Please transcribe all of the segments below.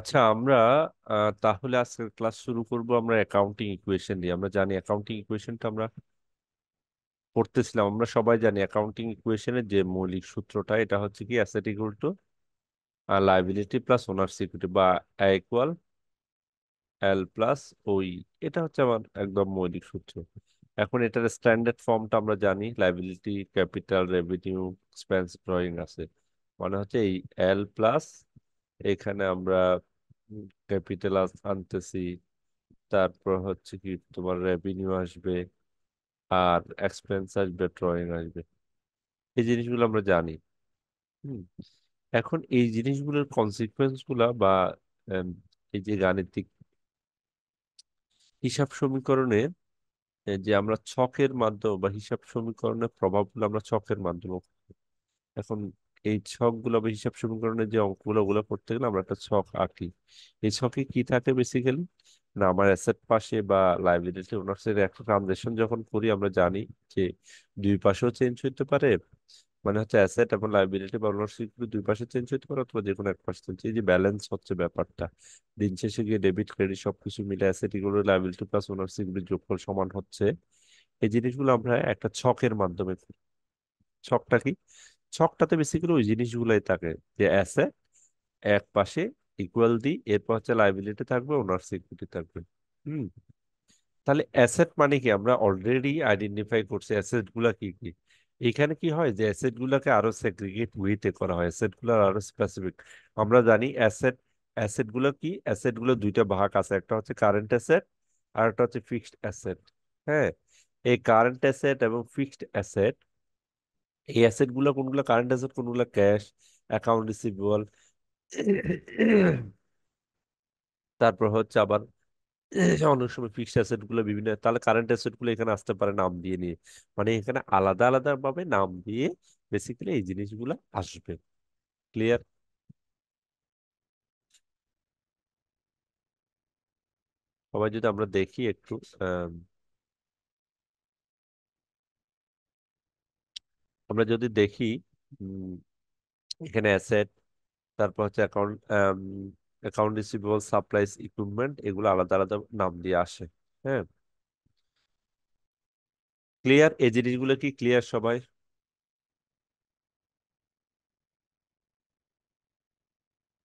আচ্ছা, আমরা তাহলে আজকের ক্লাস শুরু করব আমরা অ্যাকাউন্টিং ইকুয়েশন দিয়ে। আমরা জানি অ্যাকাউন্টিং ইকুয়েশনটা আমরা পড়তেছিলাম। আমরা সবাই জানি অ্যাকাউন্টিং ইকুয়েশনের যে মৌলিক সূত্রটা, এটা হচ্ছে কি asset equal to liability plus owner equity, বা এ ইকুয়াল এল প্লাস ওই। এটা হচ্ছে আমার একদম মৌলিক সূত্র। এখন এটার স্ট্যান্ডার্ড ফর্মটা আমরা জানি, liability capital revenue expense drawing আছে। মানে হচ্ছে এই এল প্লাস, এখানে আমরা ক্যাপিটাল আনতেছি, তারপর হচ্ছে কি তোমার রেভিনিউ আসবে, আর এক্সপেন্স আসবে, ড্রয়িং আসবে। এই জিনিসগুলো আমরা জানি। হুম। এখন এই জিনিসগুলোর কনসিকুয়েন্স গুলা বা উম, এই যে গাণিতিক হিসাব সমীকরণে যে আমরা ছকের মাধ্যমে বা হিসাব সমীকরণের প্রভাবগুলো আমরা ছকের মাধ্যমে, এখন এই ছকগুলো বা হিসাব সমীকরণের যে অঙ্কগুলো, ওগুলো করতে গেলে আমরা একটা ছক আঁকি। এই ছকে কি থাকে বেসিক্যালি, না আমার অ্যাসেট পাশে বা লাইবিলিটি ওনার্সের একটা ট্রানজেকশন যখন করি, আমরা জানি যে দুই পাশেও চেঞ্জ হতে পারে। মানে হচ্ছে অ্যাসেট এবং লাইবিলিটি বা ওনারশিপ দুই পাশে চেঞ্জ হতে পারে, অথবা যে কোনো এক পাশে চেঞ্জ। এই যে ব্যালেন্স হচ্ছে ব্যাপারটা, দিন শেষে গিয়ে ডেবিট ক্রেডিট সবকিছু মিলে asset equal liability plus ownership যোগফল সমান হচ্ছে। এই জিনিসগুলো আমরা একটা ছকের মাধ্যমে করি। ছকটা কি? ছকটাতে বেসিক্যালি ওই জিনিসগুলাই থাকে, যে অ্যাসেট এক পাশে ইকুয়াল দি, এরপর হচ্ছে লাইবিলিটি থাকবে, ওনার ইকুইটি থাকবে। হুম। তাহলে অ্যাসেট মানে কি, আমরা অলরেডি আইডেন্টিফাই করছি অ্যাসেট গুলা কি কি। এখানে কি হয় যে অ্যাসেট গুলাকে আরো সেগ্রিগেট ওয়েতে করা হয়, অ্যাসেট গুলো আরো স্পেসিফিক। আমরা জানি অ্যাসেট গুলো কি, অ্যাসেট গুলো দুইটা ভাগ আছে, একটা হচ্ছে কারেন্ট অ্যাসেট আর একটা হচ্ছে ফিক্সড অ্যাসেট। হ্যাঁ। এই কারেন্ট অ্যাসেট এবং ফিক্সড অ্যাসেট, এই অ্যাসেট গুলো কোনগুলো কারেন্ট অ্যাসেট, কোনগুলো ক্যাশ, অ্যাকাউন্ট রিসিভেবল, তারপর হচ্ছে আবার অনেক সময় ফিক্সড অ্যাসেট গুলো বিভিন্ন, তাহলে কারেন্ট অ্যাসেট গুলো এখানে আসতে পারে নাম দিয়ে নিয়ে। মানে এখানে আলাদা আলাদা ভাবে নাম দিয়ে বেসিক্যালি এই জিনিসগুলো আসবে। ক্লিয়ার? সবাই যদি আমরা দেখি একটু, আম, আমরা যদি দেখি, উম, এখানে অ্যাসেট, তারপর হচ্ছে account, account receivable, supplies, equipment, এগুলো আলাদা আলাদা নাম দিয়ে আসে। হ্যাঁ। ক্লিয়ার? এই জিনিসগুলো কি ক্লিয়ার সবাই?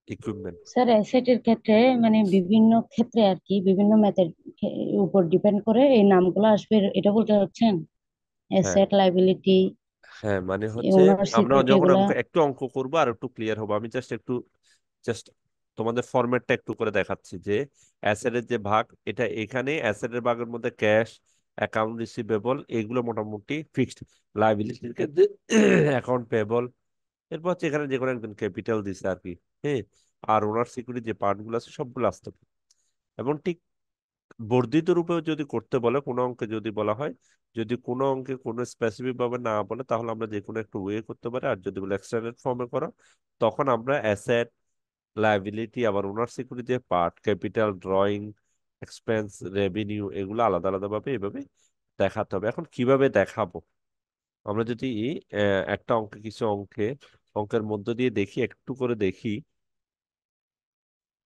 ইকুইপমেন্ট। স্যার অ্যাসেটের ক্ষেত্রে মানে বিভিন্ন ক্ষেত্রে আর কি বিভিন্ন ম্যাথের উপর ডিপেন্ড করে এই নামগুলো আসবে, এটা বলতে চাচ্ছেন? হ্যাঁ, অ্যাসেট, লাইবিলিটি, হ্যাঁ, মানে হচ্ছে ওনার আমরা সিকিউরিটি যখন এগুলা। একটু অঙ্ক করবো আর একটু ক্লিয়ার হবো। আমি জাস্ট তোমাদের ফরম্যাটটা একটু করে দেখাচ্ছি যে অ্যাসেটের যে ভাগ, এটা এখানে অ্যাসেটের ভাগের মধ্যে ক্যাশ, অ্যাকাউন্ট রিসিভেবল, এগুলো মোটামুটি ফিক্সড। লাইবিলিটির ক্ষেত্রে অ্যাকাউন্ট পেয়েবল, এরপর হচ্ছে এখানে যে কোনো একজন ক্যাপিটাল দিছে আর কি। হ্যাঁ। আর ওনার সিকিউরিটি যে পার্ট গুলো আছে সবগুলো আসতে পারে। এবং ঠিক বর্ধিত রূপে যদি করতে বলে, কোনো অঙ্কে যদি বলা হয়, যদি কোনো অঙ্কে কোনো স্পেসিফিক ভাবে না বলে, তাহলে আমরা যে কোনো একটা ওয়ে করতে পারি। আর যদি বলে এক্সটেন্ডেড ফর্মে করো, তখন আমরা অ্যাসেট, লাইবিলিটি, আবার ওনার সিকিউরিটি যে part, capital, drawing, expense, revenue, এগুলো আলাদা আলাদা ভাবে এভাবে দেখাতে হবে। এখন কিভাবে দেখাবো? আমরা যদি একটা অঙ্কে, কিছু অঙ্কের মধ্য দিয়ে দেখি, একটু করে দেখি,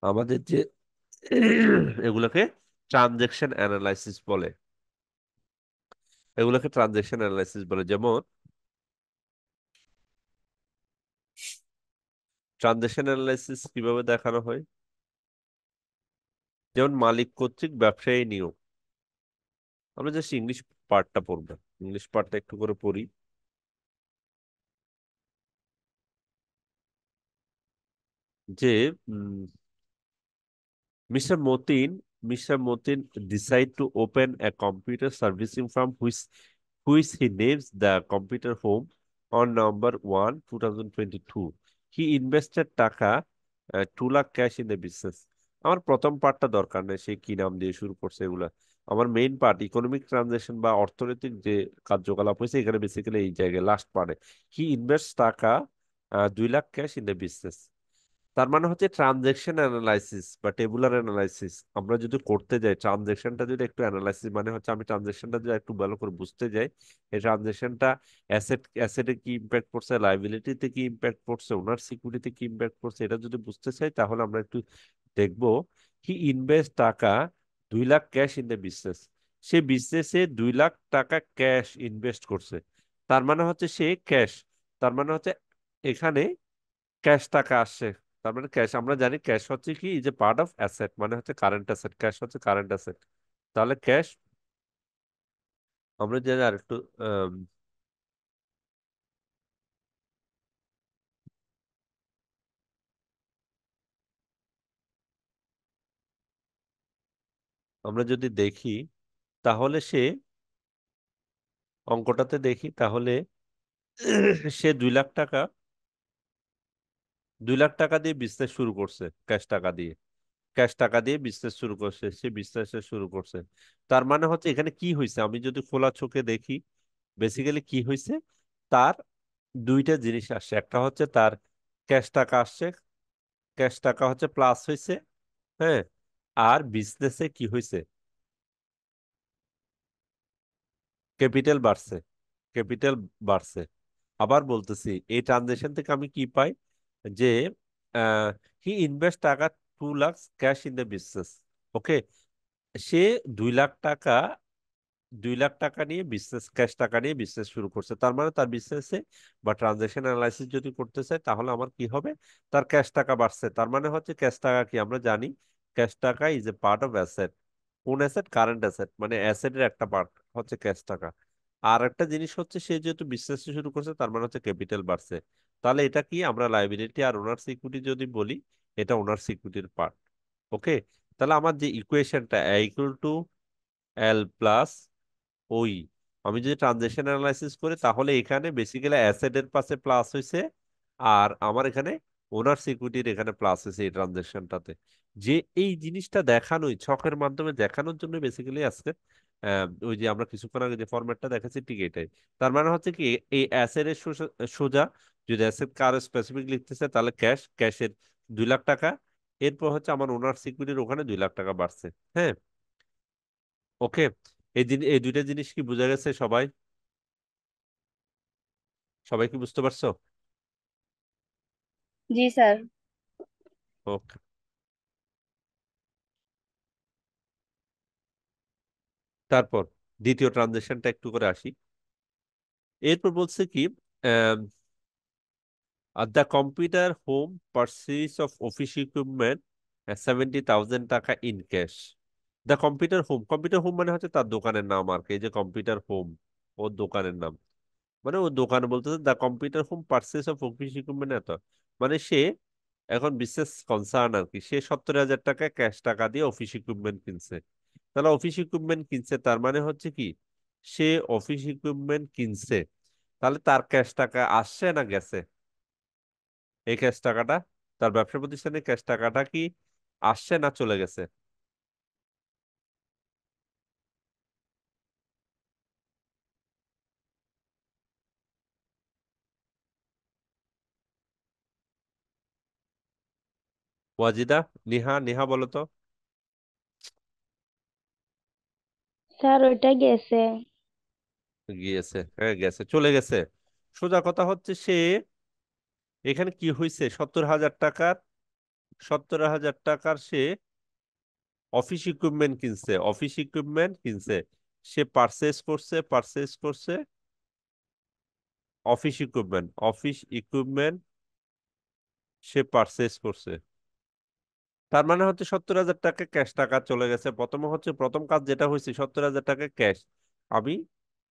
আমাদের যে এগুলোকে ট্রানজেকশন অ্যানালাইসিস বলে। এগুলোকে ট্রানজেকশন অ্যানালাইসিস বলে। যেমন ট্রানজেকশন অ্যানালাইসিস কিভাবে দেখানো হয়, যেমন মালিক কর্তৃক ব্যবসায়ী নিয়োগ। আমরা জাস্ট ইংলিশ পার্টটা পড়বো, ইংলিশ পার্টটা একটু করে পড়ি। যে mister Matin Mr. Motin decide to open a computer servicing firm which he names the Computer Home on November 1, 2022. He invested টাকা 2 lakh cash in the business. আমার প্রথম পার্টটা দরকার নেই, সে কি নাম দিয়ে শুরু করছে এগুলা। আমার মেইন পার্ট ইকোনমিক ট্রানজাকশন বা অর্থনৈতিক যে কার্যকলাপ হয়েছে, এখানে বেসিক্যালি এই জায়গায় লাস্ট পার্টে হি ইনভেস্ট টাকা 2 lakh cash in the business. তার মানে হচ্ছে ট্রানজেকশন অ্যানালাইসিস বা টেবুলার অ্যানালাইসিস আমরা যদি করতে যাই, ট্রানজেকশনটা যদি একটু অ্যানালাইসিস, মানে হচ্ছে আমি ট্রানজেকশনটা যদি একটু ভালো করে বুঝতে যাই, এই ট্রানজেকশনটা অ্যাসেটে কি ইম্প্যাক্ট পড়ছে, লাইবিলিটিতে কি ইম্প্যাক্ট পড়ছে, ওনার সিকিউরিটিতে কি ইম্প্যাক্ট পড়ছে, এটা যদি বুঝতে চাই, তাহলে আমরা একটু দেখবো হি ইনভেস্ট টাকা 2 lakh cash in the business. সে বিজনেসে 2 লাখ টাকা ক্যাশ ইনভেস্ট করছে। তার মানে হচ্ছে সে ক্যাশ, তার মানে হচ্ছে এখানে ক্যাশ টাকা আসছে। তার মানে ক্যাশ, আমরা জানি ক্যাশ হচ্ছে কি যে পার্ট অফ অ্যাসেট, মানে হচ্ছে কারেন্ট অ্যাসেট, ক্যাশ হচ্ছে কারেন্ট অ্যাসেট। তাহলে ক্যাশ, আমরা জানি আর একটু আমরা যদি দেখি তাহলে সে অঙ্কটাতে দেখি তাহলে সে 2 লাখ টাকা, 2 লাখ টাকা দিয়ে বিজনেস শুরু করছে ক্যাশ টাকা দিয়ে। ক্যাশ টাকা দিয়ে বিজনেস শুরু করছে, সে বিজনেস শুরু করছে। তার মানে হচ্ছে এখানে কি হয়েছে, আমি যদি খোলা চোখে দেখি বেসিক্যালি কি হয়েছে, তার দুইটা জিনিস আসছে। একটা হচ্ছে তার ক্যাশ টাকা আসছে, ক্যাশ টাকা হচ্ছে প্লাস হয়েছে, হ্যাঁ। আর বিজনেসে কি হয়েছে, ক্যাপিটাল বাড়ছে, ক্যাপিটাল বাড়ছে। আবার বলতেছি এই ট্রানজেকশন থেকে আমি কি পাই, যে হি ইনভেস্ট টাকা 2 lakh cash in the business. Okay, সে 2 লাখ টাকা, 2 লাখ টাকা নিয়ে বিজনেস, ক্যাশ টাকা নিয়ে বিজনেস শুরু করছে। তার মানে তার বিজনেসে বা ট্রানজাকশন অ্যানালাইসিস যদি করতে চাই তাহলে আমার কি হবে, তার ক্যাশ টাকা বাড়ছে। তার মানে হচ্ছে ক্যাশ টাকা কি, আমরা জানি ক্যাশ টাকা is a part of asset. কোন অ্যাসেট, কারেন্ট অ্যাসেট, মানে অ্যাসেটের একটা পার্ট হচ্ছে ক্যাশ টাকা। আর একটা জিনিস হচ্ছে সে যেহেতু বিজনেস শুরু করছে তার মানে হচ্ছে ক্যাপিটাল বাড়ছে। তাহলে এটা কি, আমরা লাইবিলিটি আর ওনার ইকুইটি যদি বলি, এটা ওনার ইকুইটির পার্ট। ওকে, তাহলে আমার যে ইকুয়েশনটা ইকুয়াল টু এল প্লাস ওই, আমি যদি ট্রানজেকশন অ্যানালাইসিস করি তাহলে এখানে বেসিক্যালি অ্যাসেটের পাশে প্লাস হয়েছে, আর আমার এখানে ওনার সিকিউরিটির এখানে প্লাস হয়েছে এই ট্রানজেকশনটাতে। যে এই জিনিসটা দেখানোই ছকের মাধ্যমে দেখানোর জন্য বেসিক্যালি আজকে ওই যে আমরা কিছুক্ষণ আগে যে ফরম্যাটটা দেখাচ্ছি ঠিক এটাই। তার মানে হচ্ছে কি, এই অ্যাসেটের সোজা যদি অ্যাসেট কার স্পেসিফিক লিখতেছে তাহলে ক্যাশ, ক্যাশের 2 লাখ টাকা, এরপর হচ্ছে আমার ওনার সিকিউরিটির ওখানে 2 লাখ টাকা বাড়ছে। হ্যাঁ, ওকে। এই দুইটা জিনিস কি বোঝা গেছে সবাই? সবাই কি বুঝতে পারছো? জি স্যার। ওকে, তারপর দ্বিতীয় ট্রানজেকশনটা একটু করে আসি। এরপর বলছে কি, the computer home purchase of office equipment 70,000 টাকা in cash. The computer home, computer home মানে হচ্ছে তার দোকানের নাম আর কি, এই যে কম্পিউটার হোম ওর দোকানের নাম। মানে ও দোকান বলতেছে the computer home purchase of office equipment এত, মানে সে এখন বিশেষ কনসার্ন আর কি, সে 70,000 টাকা ক্যাশ টাকা দিয়ে অফিস ইকুইপমেন্ট কিনছে। তাহলে অফিস ইকুইপমেন্ট কিনছে তার মানে হচ্ছে কি, সে অফিস ইকুইপমেন্ট কিনছে, তাহলে তার ক্যাশ টাকা আসছে না গেছে, এই ক্যাশ টাকাটা, তার ব্যবসা প্রতিষ্ঠানে ক্যাশ টাকাটা কি আসছে না চলে গেছে? ওয়াজিদা, নিহা, নিহা বলো তো। স্যার ওইটা গেছে। গিয়েছে, হ্যাঁ গেছে, চলে গেছে। সোজা কথা হচ্ছে সে এখানে কি হয়েছে, 70,000 টাকার, 70,000 টাকার সে অফিস ইকুইপমেন্ট কিনছে, অফিস ইকুইপমেন্ট কিনছে, সে পারচেস করছে, পারচেস করছে অফিস ইকুইপমেন্ট, অফিস ইকুইপমেন্ট সে পারচেস করছে। তার মানে হচ্ছে 70,000 টাকা ক্যাশ টাকা চলে গেছে। প্রথমে হচ্ছে প্রথম কাজ যেটা হয়েছে 70,000 টাকা ক্যাশ, আমি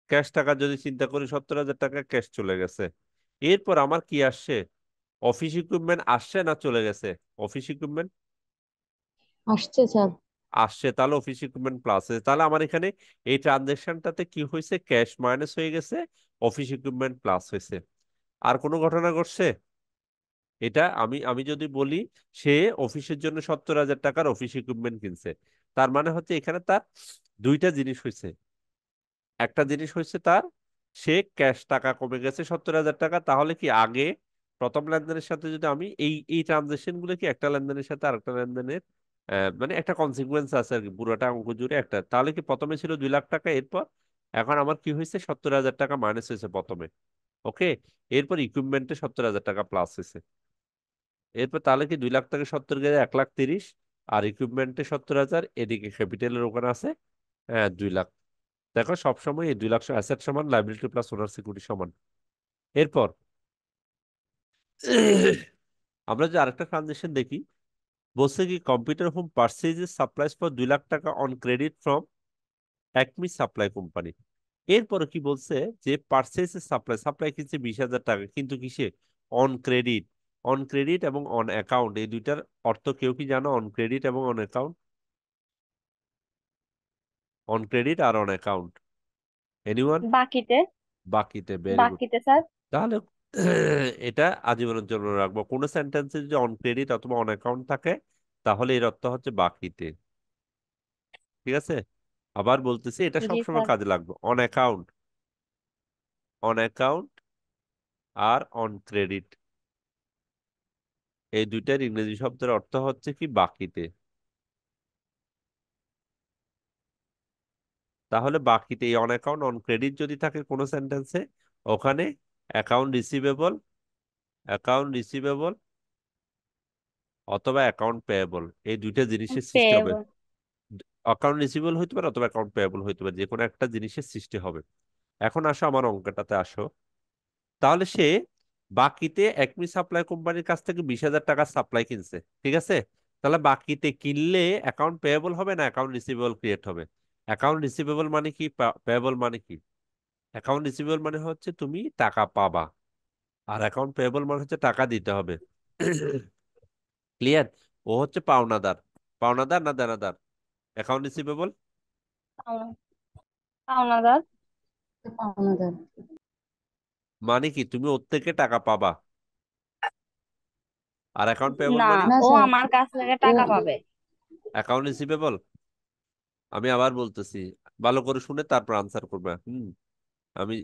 ক্যাশ টাকা যদি চিন্তা করি 70,000 টাকা ক্যাশ চলে গেছে। এরপর আমার কি আসছে, অফিস ইকুইপমেন্ট আসছে না চলে গেছে? অফিস ইকুইপমেন্ট আসছে স্যার। আসছে, তাহলে অফিস ইকুইপমেন্ট প্লাস, তাহলে আমার এখানে এই ট্রানজেকশনটাতে কি হয়েছে, ক্যাশ মাইনাস হয়ে গেছে, অফিস ইকুইপমেন্ট প্লাস হয়েছে। আর কোনো ঘটনা ঘটছে? এটা আমি আমি যদি বলি সে অফিসের জন্য 70,000 টাকার অফিস ইকুইপমেন্ট কিনছে, তার মানে হচ্ছে এখানে তার দুইটা জিনিস হয়েছে। একটা জিনিস হয়েছে তার, সে ক্যাশ টাকা কমে গেছে 70,000 টাকা। তাহলে কি আগে প্রথম লেনদেনের সাথে যদি আমি এই এই ট্রানজেকশন গুলো কি একটা লেনদেনের সাথে আরেকটা লেনদেনের মানে একটা কনসিকুয়েন্স আছে আর কি, পুরোটা অঙ্ক জুড়ে একটা। তাহলে কি প্রথমে ছিল 2 লাখ টাকা, এরপর এখন আমার কি হয়েছে 70,000 টাকা মাইনাস হয়েছে প্রথমে। ওকে, এরপর ইকুইপমেন্টে 70,000 টাকা প্লাস হয়েছে। এরপর তাহলে কি 2 লাখ থেকে 70 গেলে 1,30,000, আর ইকুইপমেন্টে 70,000, এদিকে ক্যাপিটালের ওখানে আছে 2 লাখ। দেখো সবসময় এই 2 লাখ অ্যাসেট সমান লাইবিলিটি প্লাস ওনার সিকিউরিটি সমান। এরপর আমরা যে আরেকটা ট্রানজেকশন দেখি, বলছে কি computer home purchases supplies for 2 lakh taka on credit from Acme supply company. এরপরে কি বলছে, যে পারচেজেস সাপ্লাই, সাপ্লাই কিনছে 20,000 টাকা, কিন্তু কিসে? On credit. অন ক্রেডিট এবং অন অ্যাকাউন্ট, এই দুইটার অর্থ কেউ কি জানো? অন ক্রেডিট এবং অন অ্যাকাউন্ট, অন ক্রেডিট আর অন অ্যাকাউন্ট, এনিওয়ান? বাকিতে। বাকিতে, ভেরি গুড। বাকিতে স্যার। তাহলে এটা আজীবনের জন্য রাখবো। কোন সেন্টেন্সে যদি অন ক্রেডিট অথবা অন অ্যাকাউন্ট থাকে, তাহলে এর অর্থ হচ্ছে বাকিতে। ঠিক আছে? আবার বলতেছি, এটা জি সবসময় স্যার। কাজে লাগবে। অন অ্যাকাউন্ট, অন অ্যাকাউন্ট আর অন ক্রেডিট, এই দুইটার ইংরেজি শব্দের অর্থ হচ্ছে কি? বাকিতে। তাহলে বাকিতে এই অন অ্যাকাউন্ট অন ক্রেডিট যদি থাকে কোনো সেন্টেন্সে, ওখানে অ্যাকাউন্ট রিসিভেবল, অ্যাকাউন্ট রিসিভেবল অথবা অ্যাকাউন্ট পেয়েবল, এই দুইটা জিনিসের সৃষ্টি হবে। পেয়েবল। অ্যাকাউন্ট রিসিভেবল হইতে পারে অথবা অ্যাকাউন্ট পেয়েবল হইতে পারে, যে কোনো একটা জিনিসের সৃষ্টি হবে। এখন আসো আমার অঙ্কটাতে আসো। তাহলে সে বাকিতে একমি সাপ্লাই কোম্পানির কাছ থেকে 20,000 টাকা সাপ্লাই কিনছে, ঠিক আছে? তাহলে বাকিতে কিনলে অ্যাকাউন্ট পেয়েবল হবে না অ্যাকাউন্ট রিসিভেবল ক্রিয়েট হবে? অ্যাকাউন্ট রিসিভেবল মানে কি, পেয়েবল মানে কি? অ্যাকাউন্ট রিসিভেবল মানে হচ্ছে তুমি টাকা পাবা, আর অ্যাকাউন্ট পেয়েবল মানে হচ্ছে টাকা দিতে হবে। ক্লিয়ার? ও হচ্ছে পাওনাদার। পাওনাদার না দেনাদার? অ্যাকাউন্ট রিসিভেবল পাওনা- পাওনাদার। পাওনাদার। মানে কি? তুমি ওর থেকে টাকা পাবা। আর অ্যাকাউন্ট পেয়েবল না, মানে? না ও স্যার, আমার কাছ থেকে ও টাকা পাবে। Account receivable. আমি আবার বলতেছি, ভালো করে শুনে তারপর আনসার করবে। আমি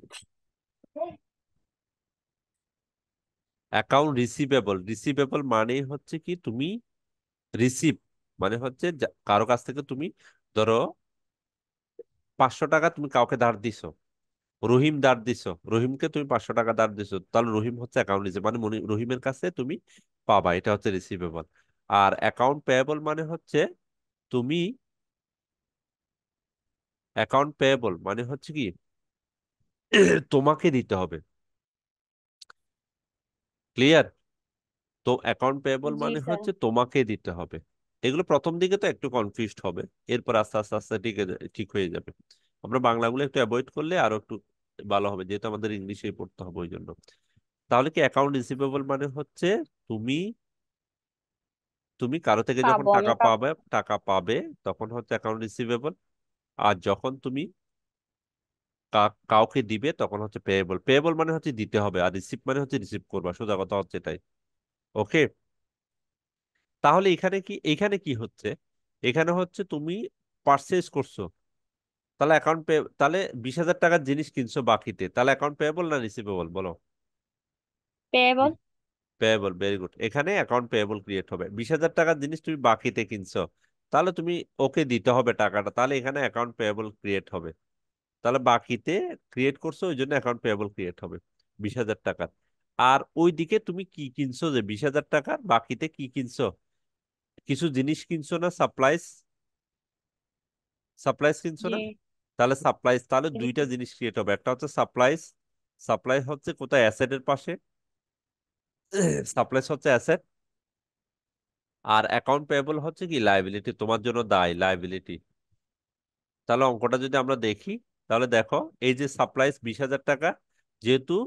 অ্যাকাউন্ট রিসিভেবল, রিসিভেবল মানে হচ্ছে কি, তুমি রিসিভ মানে হচ্ছে কারো কাছ থেকে তুমি, ধরো 500 টাকা তুমি কাউকে ধার দিছো, রহিম ধার দিছো, রহিমকে তুমি 500 টাকা ধার দিছো, তাহলে রহিম হচ্ছে অ্যাকাউন্ট রিসিভ, মানে রহিমের কাছে তুমি পাবা, এটা হচ্ছে রিসিভেবল। আর অ্যাকাউন্ট পেয়েবল মানে হচ্ছে তুমি, অ্যাকাউন্ট পেয়েবল মানে হচ্ছে কি তোমাকে দিতে হবে। ক্লিয়ার? তো অ্যাকাউন্ট পেয়েবল জি মানে স্যার। হচ্ছে তোমাকে দিতে হবে। এগুলো প্রথম দিকে তো একটু কনফিউজড হবে, এরপর আস্তে আস্তে আস্তে ঠিক হয়ে যাবে। আমরা বাংলাগুলো একটু অ্যাভয়েড করলে আরো একটু ভালো হবে, যেহেতু আমাদের ইংলিশেই পড়তে হবে ওই জন্য। তাহলে কি অ্যাকাউন্ট রিসিভেবল মানে হচ্ছে তুমি, তুমি কারো থেকে যখন পাবো, আমি টাকা পাবো। পাবে, টাকা পাবে, তখন হচ্ছে অ্যাকাউন্ট রিসিভেবল। আর যখন তুমি কাউকে দিবে তখন হচ্ছে পেয়েবল। পেয়েবল মানে হচ্ছে দিতে হবে, আর রিসিভ মানে হচ্ছে রিসিভ করবা, সোজা কথা হচ্ছে এটাই। ওকে? তাহলে এখানে কি হচ্ছে? এখানে হচ্ছে তুমি পারচেজ করছো, তাহলে অ্যাকাউন্ট পে, তাহলে 20,000 টাকার জিনিস কিনছো বাকিতে, তাহলে অ্যাকাউন্ট পেয়েবল না রিসিভেবল বলো? পেয়েবল। Payable, very good. এখানে অ্যাকাউন্ট পেয়েবল ক্রিয়েট হবে। 20,000 টাকার জিনিস তুমি বাকিতে কিনছো, তাহলে তুমি ওকে দিতে হবে টাকাটা, তাহলে এখানে অ্যাকাউন্ট পেয়েবল ক্রিয়েট হবে। তাহলে বাকিতে ক্রিয়েট করছো, ওই জন্য অ্যাকাউন্ট পেয়েবল ক্রিয়েট হবে 20,000 টাকার। আর ওইদিকে তুমি কি কিনছো, যে 20,000 টাকার বাকিতে কি কিনছো? কিছু জিনিস কিনছো না? সাপ্লাইজ, সাপ্লাইজ কিনছো জি। না? তাহলে সাপ্লাইজ, তাহলে জি দুইটা স্যার। জিনিস ক্রিয়েট হবে। একটা হচ্ছে সাপ্লাইজ, সাপ্লাই হচ্ছে কোথায়? অ্যাসেটের পাশে, সাপ্লাইজ হচ্ছে অ্যাসেট। আর অ্যাকাউন্ট পেয়েবল হচ্ছে কি? লাইবিলিটি, তোমার জন্য দায়, লাইবিলিটি। তাহলে অঙ্কটা যদি আমরা দেখি, তাহলে দেখো এই যে সাপ্লাইজ 20,000 টাকা, যেহেতু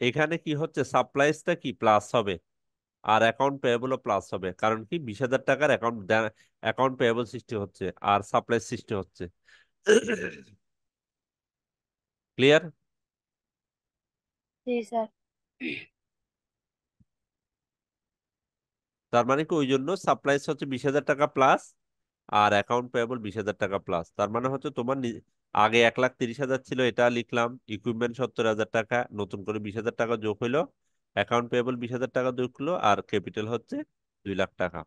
এখানে কি হচ্ছে, সাপ্লাইজটা কি প্লাস হবে, আর অ্যাকাউন্ট পেয়েবলও প্লাস হবে, কারণ কি 20,000 টাকার অ্যাকাউন্ট, অ্যাকাউন্ট পেয়েবল সৃষ্টি হচ্ছে আর সাপ্লাইজ সৃষ্টি হচ্ছে। ক্লিয়ার? জি স্যার। তার মানে কি ওই জন্য সাপ্লাইজ হচ্ছে 20,000 টাকা প্লাস, আর অ্যাকাউন্ট পেয়েবল 20,000 টাকা প্লাস। তার মানে হচ্ছে তোমার আগে 1,30,000 ছিল, এটা লিখলাম। ইকুইপমেন্ট 70,000 টাকা, নতুন করে 20,000 টাকা যোগ হইলো, অ্যাকাউন্ট পেয়েবল 20,000 টাকা যোগ হলো, আর ক্যাপিটাল হচ্ছে 2 লাখ টাকা।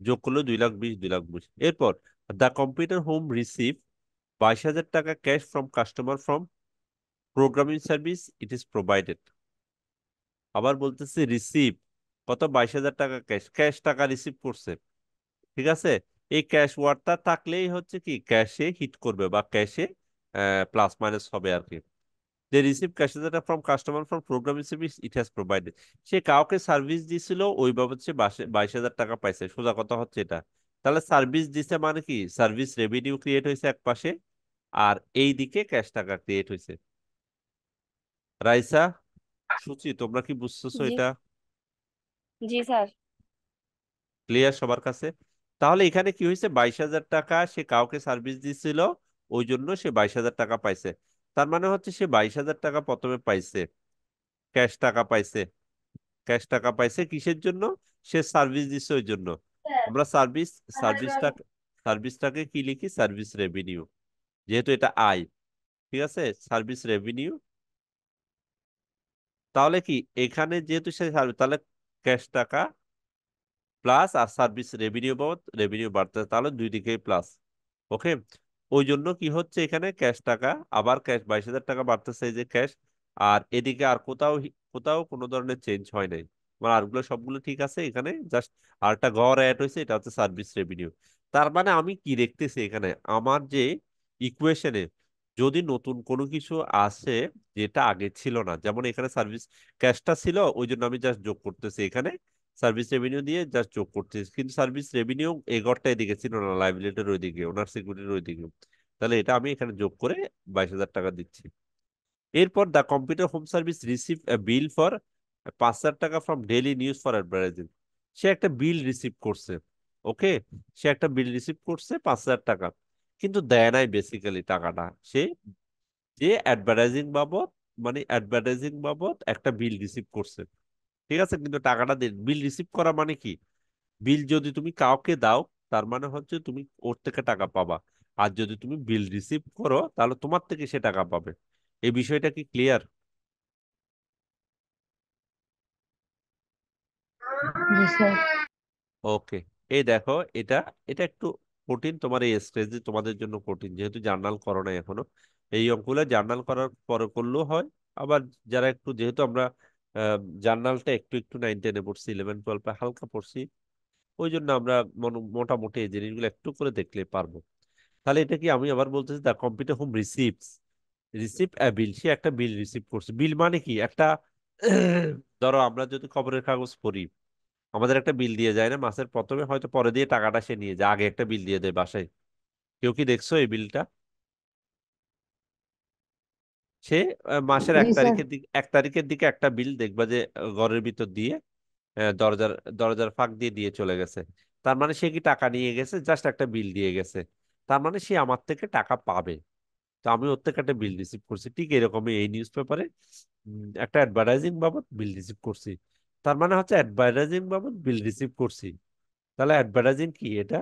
যোগ করলো 2,20,000, 2,20,000। এরপর দ্য কম্পিউটার হোম রিসিভ 22,000 টাকা cash from customer from programming service it is provided. আবার বলতেছে রিসিভ কত? 22,000 টাকা ক্যাশ, ক্যাশ টাকা রিসিভ করছে। ঠিক আছে? এই ক্যাশ ওয়ার্ডটা থাকলেই হচ্ছে কি ক্যাশে হিট করবে বা ক্যাশে প্লাস মাইনাস হবে আর কি। যে receive cash data from customer from program service it has provided, সে কাউকে সার্ভিস দিছিল ওই বাবদ সে 22,000 টাকা পাইছে, সোজা কথা হচ্ছে এটা। তাহলে সার্ভিস দিছে মানে কি সার্ভিস রেভিনিউ ক্রিয়েট হয়েছে এক পাশে, আর এই দিকে ক্যাশ টাকা ক্রিয়েট হয়েছে। রাইসা, সুচি, তোমরা কি বুঝতেছো জি, এটা? জি স্যার। ক্লিয়ার সবার কাছে? তাহলে এখানে কি হয়েছে, 22,000 টাকা সে কাউকে সার্ভিস দিছিল, ওই জন্য সে 22,000 টাকা পাইছে। তার মানে হচ্ছে সে 22,000 টাকা প্রথমে পাইছে, ক্যাশ টাকা পাইছে। ক্যাশ টাকা পাইছে কিসের জন্য? সে সার্ভিস দিচ্ছে ওই জন্য। আমরা সার্ভিসটা সার্ভিসটাকে কি লিখি, সার্ভিস রেভিনিউ, যেহেতু এটা আয়। ঠিক আছে, সার্ভিস রেভিনিউ। তাহলে কি এখানে যেহেতু সে সার্ভিস, তাহলে ক্যাশ টাকা প্লাস আর সার্ভিস রেভিনিউ বাবদ রেভিনিউ বাড়তে, তাহলে দুই দিকেই প্লাস। ওকে, ওই জন্য কি হচ্ছে এখানে ক্যাশ টাকা, আবার ক্যাশ 22,000 টাকা বাড়তেছে এই যে ক্যাশ। আর এদিকে আর কোথাও কোথাও কোনো ধরনের চেঞ্জ হয় নাই, মানে আরগুলো সবগুলো ঠিক আছে, এখানে জাস্ট আরেকটা ঘর অ্যাড হয়েছে, এটা হচ্ছে সার্ভিস রেভিনিউ। তার মানে আমি কি দেখতেছি এখানে, আমার যে ইকুয়েশনে যদি নতুন কোনো কিছু আসে যেটা আগে ছিল না, যেমন এখানে সার্ভিস ক্যাশটা ছিল ওই জন্য আমি জাস্ট যোগ করতেছি এখানে, সার্ভিস রেভিনিউ দিয়ে জাস্ট যোগ করতেছি, কিন্তু সার্ভিস রেভিনিউ এই ঘরটা এদিকে ছিল না, লাইবিলিটির ওইদিকে, ওনার সিকিউরিটির ওইদিকে। তাহলে এটা আমি এখানে যোগ করে 22,000 টাকা দিচ্ছি। এরপর the computer home service receive a bill for 5,000 taka from daily news for advertising, সে একটা বিল রিসিভ করছে। ওকে, সে একটা বিল রিসিভ করছে 5,000 টাকা, কিন্তু দেয় নাই বেসিক্যালি টাকাটা সে, যে অ্যাডভার্টাইজিং বাবদ, মানে অ্যাডভার্টাইজিং বাবদ একটা বিল রিসিভ করছে। ঠিক আছে, কিন্তু টাকাটা বিল রিসিভ করা মানে কি, বিল যদি তুমি কাউকে দাও তার মানে হচ্ছে তুমি ওর থেকে টাকা পাবা, আর যদি তুমি বিল রিসিভ করো তাহলে তোমার থেকে সে টাকা পাবে। এই বিষয়টা কি ক্লিয়ার? জি স্যার। ওকে, এই দেখো, এটা এটা একটু কঠিন, তোমার এই স্টেজে তোমাদের জন্য কঠিন, যেহেতু জার্নাল করো না এখনো। এই অঙ্কগুলো জার্নাল করার পরে করলেও হয়। আবার যারা একটু, যেহেতু আমরা জার্নালটা একটু একটু 9-10-এ পড়ছি, 11-12-এ হালকা পড়ছি, ওই জন্য আমরা মোটামুটি এই জিনিসগুলো একটু করে দেখলে পারবো। তাহলে এটা কি আমি আবার বলতেছি, দ্য কম্পিউটার হোম রিসিভ বিল, সে একটা বিল রিসিভ করছে। বিল মানে কি একটা ধরো আমরা যদি খবরের কাগজ পড়ি, আমাদের একটা বিল দিয়ে যায় না মাসের প্রথমে, হয়তো পরে দিয়ে টাকাটা সে নিয়ে যায়, আগে একটা বিল দিয়ে দেয় বাসায়। কেউ কি দেখছো এই বিলটা? সে মাসের জি স্যার। 1 তারিখের দিকে একটা বিল দেখবা যে ঘরের ভিতর দিয়ে দরজার দরজার ফাঁক দিয়ে দিয়ে চলে গেছে। তার মানে সে কি টাকা নিয়ে গেছে, জাস্ট একটা বিল দিয়ে গেছে। তার মানে সে আমার থেকে টাকা পাবে। তো আমি ওর থেকে একটা বিল রিসিভ করছি, ঠিক এরকমই এই নিউজ পেপারে একটা অ্যাডভার্টাইজিং বাবদ বিল রিসিভ করছি। তার মানে হচ্ছে অ্যাডভার্টাইজিং বাবদ বিল রিসিভ করছি। তাহলে অ্যাডভার্টাইজিং কি এটা,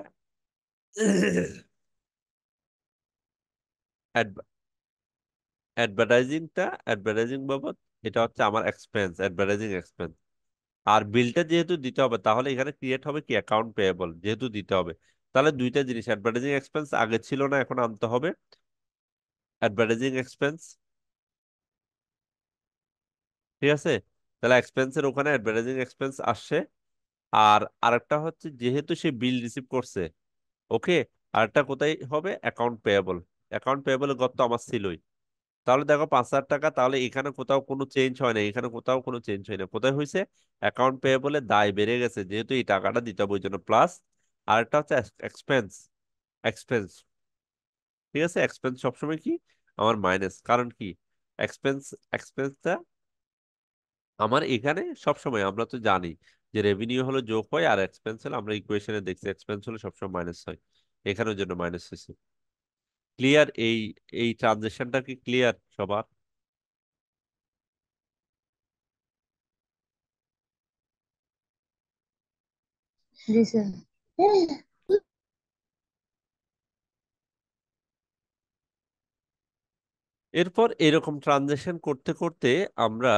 অ্যাডভার্টাইজিং বাবদ এটা হচ্ছে আমার এক্সপেন্স, অ্যাডভার্টাইজিং এক্সপেন্স। আর বিলটা যেহেতু দিতে হবে, তাহলে এখানে ক্রিয়েট হবে কি অ্যাকাউন্ট পেয়েবল, যেহেতু দিতে হবে। তাহলে দুইটা জিনিস, অ্যাডভার্টাইজিং এক্সপেন্স আগে ছিল না, এখন আনতে হবে অ্যাডভার্টাইজিং এক্সপেন্স। ঠিক আছে, তাহলে এক্সপেন্সের ওখানে অ্যাডভার্টাইজিং এক্সপেন্স আসছে। আর আরেকটা হচ্ছে যেহেতু সে বিল রিসিভ করছে, ওকে, আরেকটা কোথায় হবে, অ্যাকাউন্ট পেয়েবল। অ্যাকাউন্ট পেয়েবল গত তো আমার ছিলই। তাহলে দেখো 5,000 টাকা, তাহলে এখানে কোথাও কোনো চেঞ্জ হয় না, এখানে কোথাও কোনো চেঞ্জ হয় না, কোথায় হয়েছে, অ্যাকাউন্ট পেয়েবলে দায় বেড়ে গেছে, যেহেতু এই টাকাটা দিতে হবে ওই জন্য প্লাস। আরেকটা হচ্ছে এক্সপেন্স, এক্সপেন্স। ঠিক আছে, এক্সপেন্স সবসময় কি আমার মাইনাস, কারণ কি এক্সপেন্স, এক্সপেন্সটা আমার এখানে সবসময়, আমরা তো জানি যে রেভিনিউ হলো যোগ হয় আর এক্সপেন্স হলো, আমরা ইকুয়েশনে দেখছি এক্সপেন্স হলো সবসময় মাইনাস হয়, এখানের জন্য মাইনাস হয়েছে। ক্লিয়ার? এই এই ট্রানজেকশনটা কি ক্লিয়ার সবার? জি স্যার। এরপর এরকম ট্রানজেকশন করতে করতে আমরা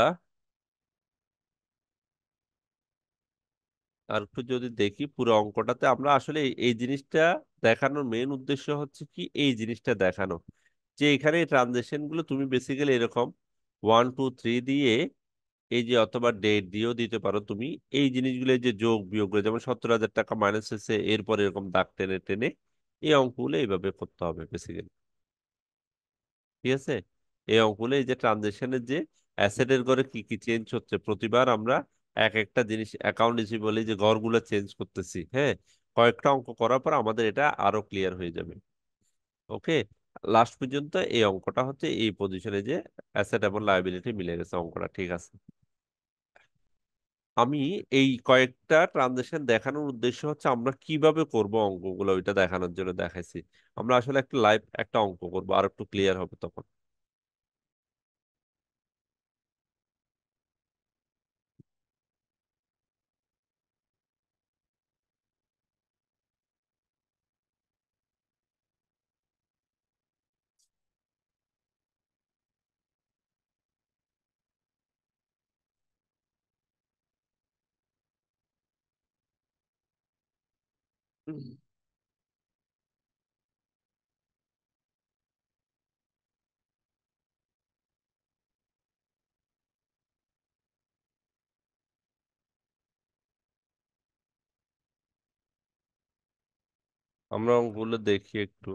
আর একটু যদি দেখি পুরো অঙ্কটাতে, আমরা আসলে এই জিনিসটা দেখানোর মেন উদ্দেশ্য হচ্ছে কি, এই জিনিসটা দেখানো যে এখানে ট্রানজেকশন গুলো তুমি বেসিক্যালি এরকম 1 2 3 দিয়ে এই যে অথবা ডেট দিয়েও দিতে পারো তুমি। এই জিনিসগুলো এই যে যোগ বিয়োগ করে, যেমন 70,000 টাকা মাইনাস হয়েছে, এরপর এরকম দাগ টেনে টেনে এই অঙ্কগুলো এইভাবে করতে হবে বেসিক্যালি। ঠিক আছে? এই অঙ্কগুলো এই যে ট্রানজেকশনের যে অ্যাসেটের ঘরে কি কি চেঞ্জ হচ্ছে, প্রতিবার আমরা এক একটা জিনিস অ্যাকাউন্ট হিসেবে বলি যে ঘরগুলো চেঞ্জ করতেছি। হ্যাঁ, কয়েকটা অঙ্ক করার পর আমাদের এটা আরো ক্লিয়ার হয়ে যাবে। ওকে, লাস্ট পর্যন্ত এই অঙ্কটা হচ্ছে এই পজিশনে যে অ্যাসেট এবং লায়াবিলিটি মিলে গেছে, অঙ্কটা ঠিক আছে। আমি এই কয়েকটা ট্রানজাকশন দেখানোর উদ্দেশ্য হচ্ছে আমরা কিভাবে করব অঙ্কগুলো ওইটা দেখানোর জন্য দেখাইছি। আমরা আসলে একটা লাইভ একটা অঙ্ক করবো, আর একটু ক্লিয়ার হবে তখন। আমরা অঙ্কগুলো দেখি একটু।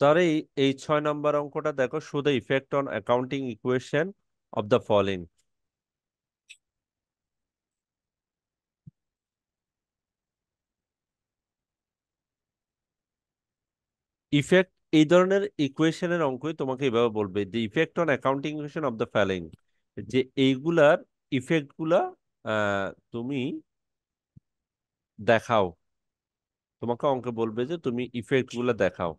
তার এই এই 6 নম্বর অঙ্কটা দেখো, show the effect on accounting equation of the following. Effect, এই ধরনের ইকুয়েশনের অঙ্কই তোমাকে এভাবে বলবে যে effect on accounting equation of the following, যে এইগুলার ইফেক্ট গুলা তুমি দেখাও। তোমাকে অঙ্কে বলবে যে তুমি ইফেক্ট গুলা দেখাও।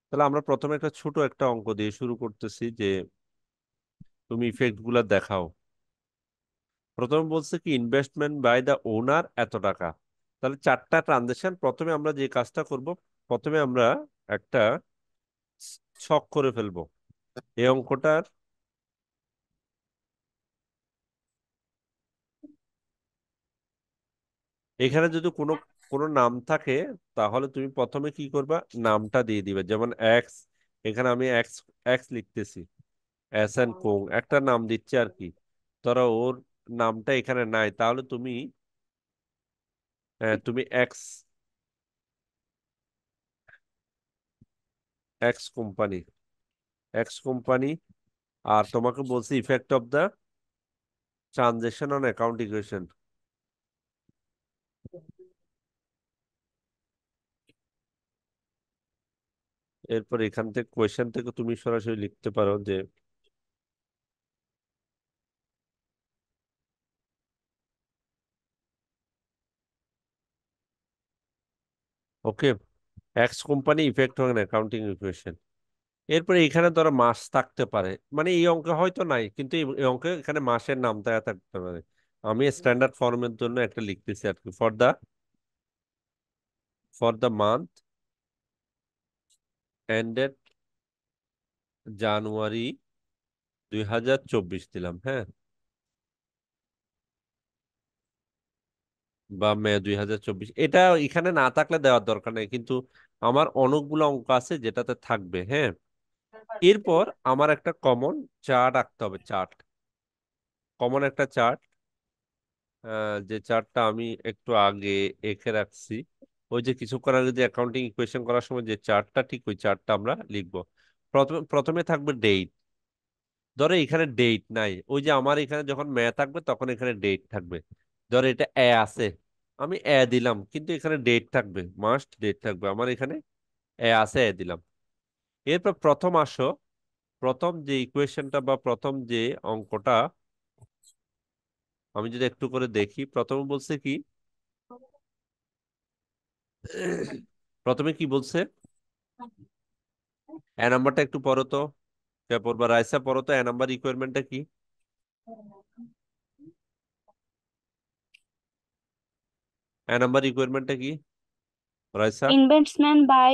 তাহলে আমরা প্রথমে একটা ছোট একটা অঙ্ক দিয়ে শুরু করতেছি যে তুমি ইফেক্ট গুলা দেখাও। প্রথমে বলছে কি ইনভেস্টমেন্ট বাই দ্য ওনার এত টাকা। তাহলে চারটা ট্রানজেকশন, প্রথমে আমরা যে কাজটা করব, প্রথমে আমরা একটা ছক করে ফেলবো এই অঙ্কটার। এখানে যদি কোনো কোনো নাম থাকে, তাহলে তুমি প্রথমে কি করবা, নামটা দিয়ে দিবে। যেমন এক্স, এখানে আমি এক্স এক্স লিখতেছি, এস এন কোং একটা নাম দিচ্ছে আর কি। ধরো ওর নামটা এখানে নাই, তাহলে তুমি তুমি X X company, X company. আর তোমাকে বলছি effect of the transaction on account equation. এরপর এখান থেকে কোয়েশ্চেন থেকে তুমি সরাসরি লিখতে পারো যে okay, X company effect on accounting equation. এরপরে এখানে ধরো মাস থাকতে পারে, মানে এই অঙ্কে হয়তো নাই, কিন্তু এই অঙ্কে এখানে মাসের নামটা থাকতে পারে। আমি স্ট্যান্ডার্ড ফর্মের জন্য একটা লিখতেছি আর কি, ফর দ্য মান্থ এন্ডেড জানুয়ারি 2024 দিলাম। হ্যাঁ, বা মে 2024, এটা এখানে না থাকলে দেওয়ার দরকার নেই, কিন্তু আমার অনেকগুলো অঙ্ক আছে যেটাতে থাকবে। হ্যাঁ, এরপর আমার একটা কমন চার্ট আঁকতে হবে, চার্ট, কমন একটা চার্ট। যে চার্টটা আমি একটু আগে এঁকে রাখছি, ওই যে কিছুক্ষণ আগে যে অ্যাকাউন্টিং ইকুয়েশন করার সময় যে চার্টটা, ঠিক ওই চার্টটা আমরা লিখবো। প্রথমে প্রথমে থাকবে ডেট। ধরো এখানে ডেট নাই, ওই যে আমার এখানে যখন থাকবে তখন এখানে ডেট থাকবে। ধরো এটা আছে, আমি দিলাম, কিন্তু এখানে ডেট থাকবে, মাস্ট ডেট থাকবে, আমার এখানে আছে দিলাম। এরপর প্রথম আসো, প্রথম যে ইকুয়েশনটা বা প্রথম যে অঙ্কটা আমি যদি একটু করে দেখি, প্রথমে বলছে কি, প্রথমে কি বলছে, এ নাম্বারটা একটু পড়ো তো, কে পড়বা? রাইসা পড়ো তো, এ নাম্বার রিকোয়ারমেন্টটা কি? এ নাম্বার রিকোয়ারমেন্টটা কি Raisa? Investment by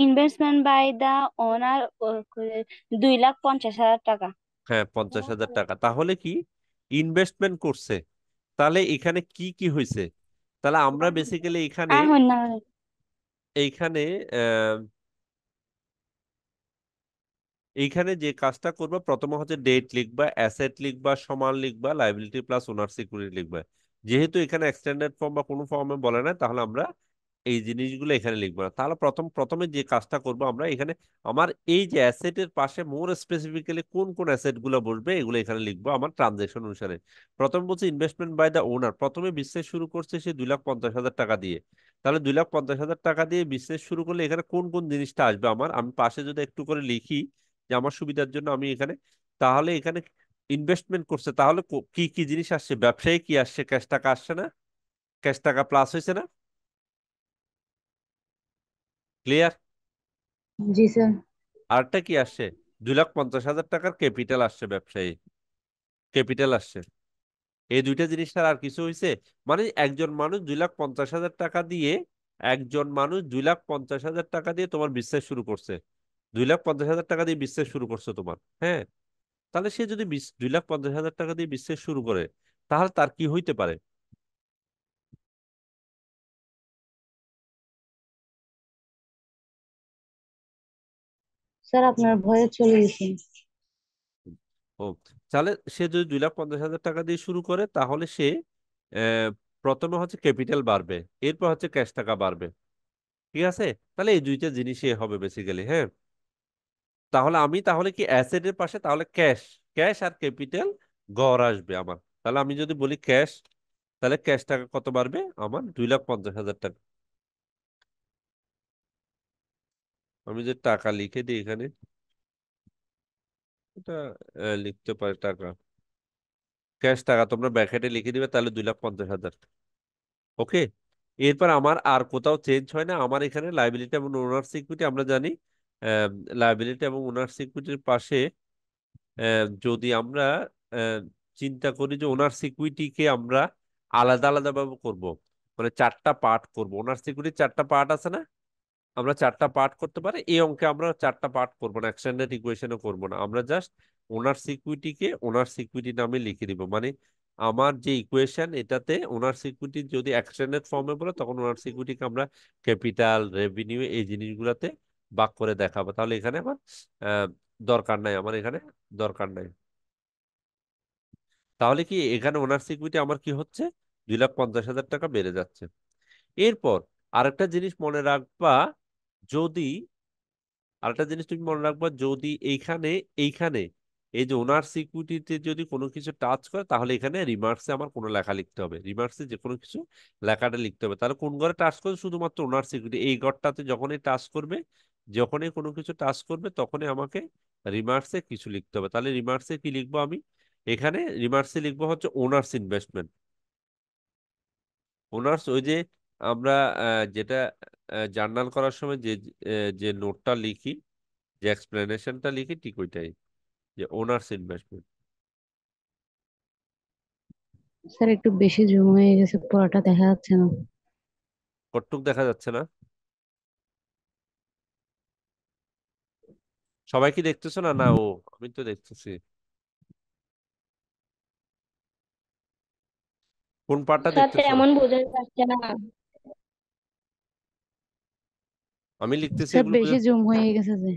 investment by the owner 2,50,000 taka. হ্যাঁ, 50,000 টাকা। তাহলে কি ইনভেস্টমেন্ট করছে? তাহলে এখানে কি কি হয়েছে? তাহলে আমরা বেসিক্যালি এখানে হন না। এইখানে আহ, এইখানে যে কাজটা করবা, প্রথমে হচ্ছে ডেট লিখবা, অ্যাসেট লিখবা, সমান লিখবা, লাইবিলিটি প্লাস ওনার সিকিউরিটি লিখবা। যেহেতু এখানে এক্সটেন্ডেড ফর্ম বা কোনো ফর্মে বলে না, তাহলে আমরা এই জিনিসগুলো এখানে লিখবো না। তাহলে প্রথমে যে কাজটা করব আমরা এখানে, আমার এই যে অ্যাসেটের পাশে মোর স্পেসিফিক্যালি কোন কোন অ্যাসেট গুলো বসবে এগুলো এখানে লিখবো আমার ট্রানজেকশন অনুসারে। প্রথম বলছে ইনভেস্টমেন্ট বাই দ্য ওনার, প্রথমে বিজনেস শুরু করছে সে 2,50,000 টাকা দিয়ে। তাহলে 2,50,000 টাকা দিয়ে বিজনেস শুরু করলে এখানে কোন কোন জিনিসটা আসবে আমার, আমি পাশে যদি একটু করে লিখি যে আমার সুবিধার জন্য আমি এখানে, তাহলে এখানে ইনভেস্টমেন্ট করছে, তাহলে কি কি জিনিস আসছে? ব্যবসায়ী কি আসছে? ক্যাশ টাকা আসছে না? ক্যাশ টাকা প্লাস হয়েছে না? ক্লিয়ার? জি স্যার। আরেকটা কি আসছে? 2,50,000 টাকার ক্যাপিটাল আসছে, ব্যবসায়ী ক্যাপিটাল আসছে। এই দুইটা জিনিস ছাড়া আর কিছু হয়েছে? মানে একজন মানুষ 2,50,000 টাকা দিয়ে, একজন মানুষ 2,50,000 টাকা দিয়ে তোমার বিজনেস শুরু করছে। 2,50,000 টাকা দিয়ে বিজনেস শুরু করছে তোমার, হ্যাঁ। তাহলে সে যদি 2,50,000 টাকা দিয়ে বিজনেস শুরু করে, তাহলে তার কি হইতে পারে? স্যার আপনার ভয়ে চলে গেছে। ও, তাহলে সে যদি 2,50,000 টাকা দিয়ে শুরু করে, তাহলে সে আহ, প্রথমে হচ্ছে ক্যাপিটাল বাড়বে, এরপর হচ্ছে ক্যাশ টাকা বাড়বে। ঠিক আছে? তাহলে এই দুইটা জিনিসই হবে বেসিক্যালি, হ্যাঁ। তাহলে কি অ্যাসেটের পাশে তাহলে ক্যাশ, ক্যাশ আর ক্যাপিটাল গড় আসবে আমার। তাহলে আমি যদি বলি ক্যাশ, তাহলে ক্যাশ টাকা কত বাড়বে আমার? 2,50,000 টাকা। আমি যে টাকা লিখে দিই এখানে, এটা লিখতে পারি টাকা, ক্যাশ টাকা তোমরা ব্র্যাকেটে লিখে দিবে, তাহলে 2,50,000। ওকে। এরপর আমার আর কোথাও চেঞ্জ হয় না, আমার এখানে লাইবিলিটি এবং ওনার সিকিউরিটি আমরা জানি। লাইবিলিটি এবং ওনার সিকিউরিটির পাশে যদি আমরা আহ, চিন্তা করি যে ওনার সিকিউরিটিকে আমরা আলাদা আলাদা ভাবে করবো, মানে চারটা পার্ট করব। ওনার সিকিউরিটি চারটা পার্ট আছে না? আমরা চারটা পার্ট করতে পারি, এই অঙ্কে আমরা চারটা পার্ট করবো না, এক্সটেন্ডেড ইকুয়েশনও করবো না, আমরা জাস্ট ওনার সিকিউরিটিকে ওনার সিকিউরিটি নামে লিখে দিব। মানে আমার যে ইকুয়েশন, এটাতে ওনার সিকিউরিটি যদি এক্সটেন্ডেড ফর্মে বলে, তখন ওনার সিকিউরিটিকে আমরা ক্যাপিটাল, রেভিনিউ এই জিনিসগুলোতে ভাগ করে দেখাবো। তাহলে এখানে আমার আহ, দরকার নাই, আমার এখানে দরকার নাই। তাহলে কি এখানে ওনার সিকিউরিটি আমার কি হচ্ছে? 2,50,000 টাকা বেড়ে যাচ্ছে। এরপর আরেকটা জিনিস মনে রাখবা, যদি আরেকটা জিনিস তুমি মনে রাখবা, যদি এইখানে এইখানে এই যে ওনার সিকিউরিটিতে যদি কোনো কিছু টাচ করে, তাহলে এখানে রিমার্কসে আমার কোনো লেখা লিখতে হবে, রিমার্কসে যে কোনো কিছু লেখাটা লিখতে হবে। তাহলে কোন ঘরে টাচ করবে? শুধুমাত্র ওনার সিকিউরিটি এই ঘরটাতে যখনই টাচ করবে, যখনই কোনো কিছু টাচ করবে, তখনই আমাকে রিমার্কসে কিছু লিখতে হবে। তাহলে রিমার্কসে কি লিখবো আমি? এখানে রিমার্কসে লিখবো হচ্ছে ওনার্স ইনভেস্টমেন্ট। ওনার্স ওই যে আমরা যেটা জার্নাল করার সময় যে নোটটা লিখি, যে এক্সপ্লেনেশনটা লিখি, ঠিক ওইটাই, যে ওনার্স ইনভেস্টমেন্ট। স্যার একটু বেশি জুম হয়ে গেছে, পড়াটা দেখা যাচ্ছে না। কটটুক দেখা যাচ্ছে না? সবাই কি দেখতেছো না? না ও, আমি তো দেখতেছি। কোন পার্টটা স্যার দেখতেছো? তেমন বোঝা যাচ্ছে না। আমি লিখতেছি স্যার এগুলো বেশি জুম হয়ে গেছে যে।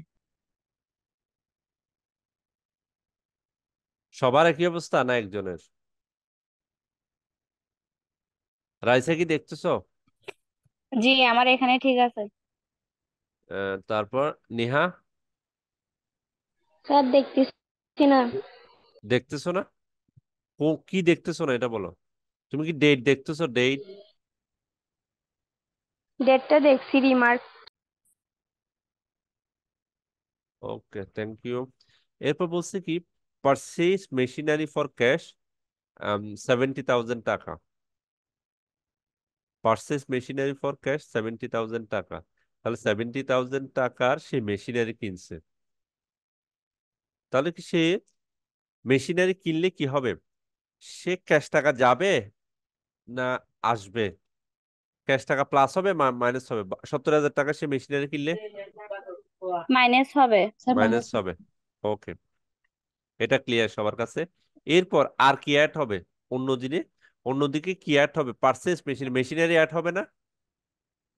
সবার একই অবস্থা না একজনের? রাইসা কি দেখতেছো? জি, আমার এখানে ঠিক আছে। তারপর নেহা, স্যার দেখতেছি না। দেখতেছো না? কি দেখতেছো না এটা বলো। তুমি কি ডেট দেখতেছো? ডেট? ডেটটা দেখছি, রিমার্ক। Okay, thank you. এরপর বলছে কি, পারচেজ মেশিনারি ফর ক্যাশ 70,000 টাকা। পারচেজ মেশিনারি ফর ক্যাশ 70,000 টাকা। তাহলে 70,000 টাকার সে মেশিনারি কিনছে। তাহলে কি সে মেশিনারি কিনলে কি হবে, সে ক্যাশ টাকা যাবে না আসবে, ক্যাশ টাকা প্লাস হবে মাইনাস হবে? 70,000 টাকা সে মেশিনারি কিনলে মাইনাস হবে। Sir minus minus. হবে। ওকে, এটা ক্লিয়ার সবার কাছে। এরপর আর কি অ্যাড হবে অন্য দিনে? অন্যদিকে কি অ্যাড হবে? পারচেজ মেশিনারি অ্যাড হবে না?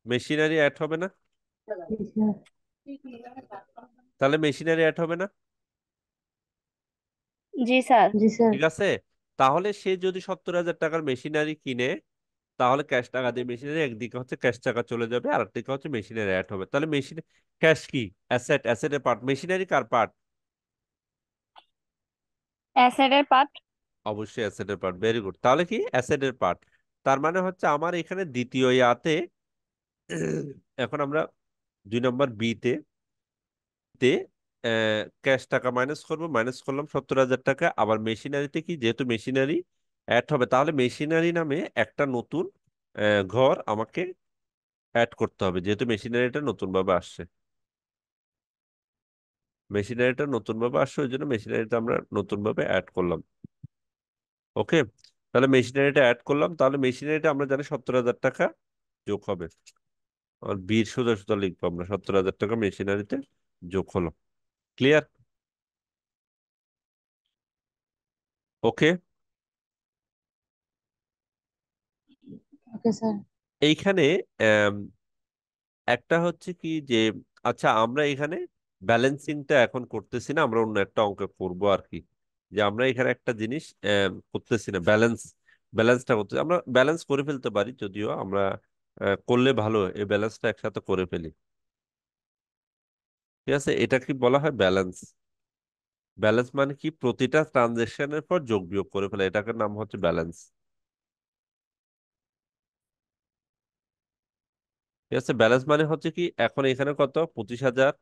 মেশিনারি অ্যাড হবে না? জি স্যার। তাহলে মেশিনারি অ্যাড হবে না? জি স্যার। জি স্যার। ঠিক আছে, তাহলে সে যদি 70,000 টাকার মেশিনারি কিনে, তাহলে ক্যাশ টাকা দিয়ে মেশিনারি একদিকে হচ্ছে ক্যাশ টাকা চলে যাবে, আর একদিকে হচ্ছে মেশিনারি অ্যাড হবে। তাহলে মেশিন ক্যাশ কি অ্যাসেট, অ্যাসেটের পার্ট, মেশিনারি কার পার্ট? অ্যাসেটের পার্ট। অবশ্যই অ্যাসেটের পার্ট, ভেরি গুড। তাহলে কি অ্যাসেটের পার্ট, তার মানে হচ্ছে আমার এখানে দ্বিতীয় ইয়াতে এখন আমরা 2 নম্বর বি তে তে ক্যাশ টাকা মাইনাস করবো, মাইনাস করলাম 70,000 টাকা। আবার মেশিনারিতে কি, যেহেতু মেশিনারি অ্যাড হবে, তাহলে মেশিনারি নামে একটা নতুন ঘর আমাকে অ্যাড করতে হবে, যেহেতু মেশিনারিটা নতুন ভাবে আসছে। মেশিনারিটা নতুন ভাবে আসছে, ওই জন্য মেশিনারিটা আমরা নতুন ভাবে অ্যাড করলাম। ওকে, তাহলে মেশিনারিটা অ্যাড করলাম, তাহলে মেশিনারিটা আমরা জানি 70,000 টাকা যোগ হবে। আর বির সোজা সোজা লিখবো আমরা, 70,000 টাকা মেশিনারিতে যোগ হলো। ক্লিয়ার? ওকে। Okay sir. এইখানে আম, একটা হচ্ছে কি যে, আচ্ছা আমরা এখানে ব্যালেন্সিংটা এখন করতেছি না, আমরা অন্য একটা অঙ্ক করব আর কি। যে আমরা এখানে একটা জিনিস করতেছি না, ব্যালেন্সটা করতেছি। আমরা ব্যালেন্স করে ফেলতে পারি, যদিও আমরা করলে ভালো, এই ব্যালেন্সটা একসাথে করে ফেলি। ঠিক আছে, এটা কি বলা হয় ব্যালেন্স? ব্যালেন্স মানে কি, প্রতিটা ট্রানজেকশনের পর যোগ বিয়োগ করে ফেলে, এটাকে নাম হচ্ছে ব্যালেন্স। ঠিক আছে, ব্যালেন্স মানে হচ্ছে কি, এখন এখানে কত, 25,000।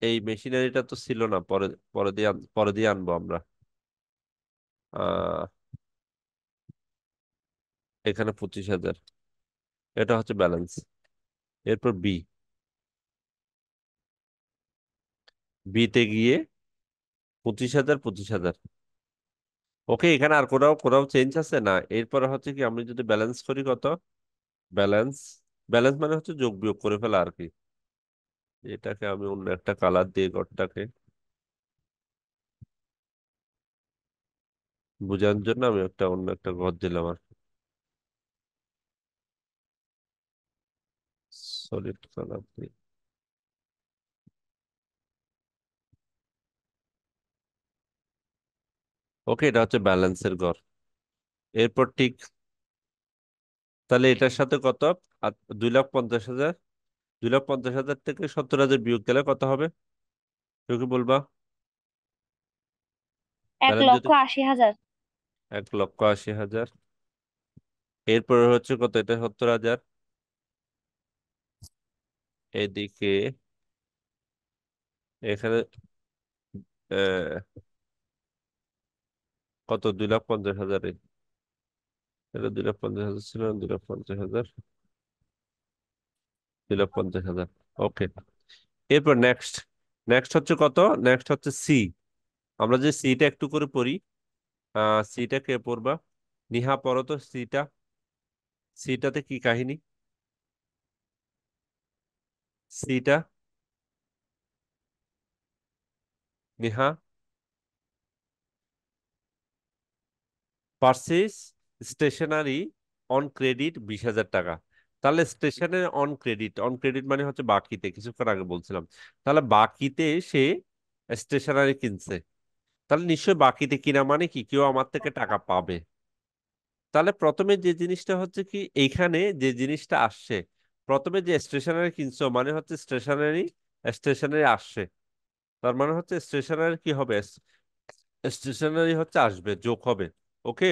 এই মেশিনারিটা তো ছিল না, পরে পরে দিয়ে আনবো আমরা। আহ এখানে 25,000, এটা হচ্ছে ব্যালেন্স। এরপর বিতে গিয়ে 25,000, 25,000। ওকে, এখানে আর কোথাও কোথাও চেঞ্জ আছে না। এরপরে হচ্ছে কি, আমি যদি ব্যালেন্স করি কত, ব্যালেন্স, ব্যালেন্স মানে হচ্ছে যোগ বিয়োগ করে ফেলা আর কি। এটাকে আমি অন্য একটা কালার দিয়ে ঘরটাকে বোঝানোর জন্য আমি একটা অন্য একটা ঘর দিলাম আর, সলিড কালার দিয়ে। ওকে, এটা হচ্ছে ব্যালেন্সের ঘর। এরপর ঠিক, তাহলে এটার সাথে কত, 2,50,000, 2,50,000 থেকে 70,000 বিয়োগ গেলে কত হবে, কেউ কি বলবা? এক ব্যালেন্স লক্ষ যদি আশি হাজার 1,80,000, এরপর হচ্ছে কত, এটা 70,000, এদিকে এখানে আহ, কত, 2,50,000, এটা 2,50,000 ছিল না, 2,50,000, 2,50,000। ওকে, এরপর নেক্সট, নেক্সট হচ্ছে কত, নেক্সট হচ্ছে সি। আমরা যে সিটা একটু করে পড়ি, সিটা কে পড়বা? নিহা পড়ো তো সিটা, সিটাতে কি কাহিনী, সিটা, Niha. Purchase stationery on credit 20,000 টাকা। তাহলে স্টেশনের অন ক্রেডিট, অন ক্রেডিট মানে হচ্ছে বাকিতে, কিছুক্ষণ আগে বলছিলাম। তাহলে বাকিতে সে স্টেশনারি কিনছে, তাহলে নিশ্চয়ই বাকিতে কিনা মানে কি, কেউ আমার থেকে টাকা পাবে। তাহলে প্রথমে যে জিনিসটা হচ্ছে কি, এইখানে যে জিনিসটা আসছে, প্রথমে যে স্টেশনারি কিনছো মানে হচ্ছে স্টেশনারি, স্টেশনারি আসছে, তার মানে হচ্ছে স্টেশনারি কি হবে, স্টেশনারি হচ্ছে আসবে, যোগ হবে। ওকে,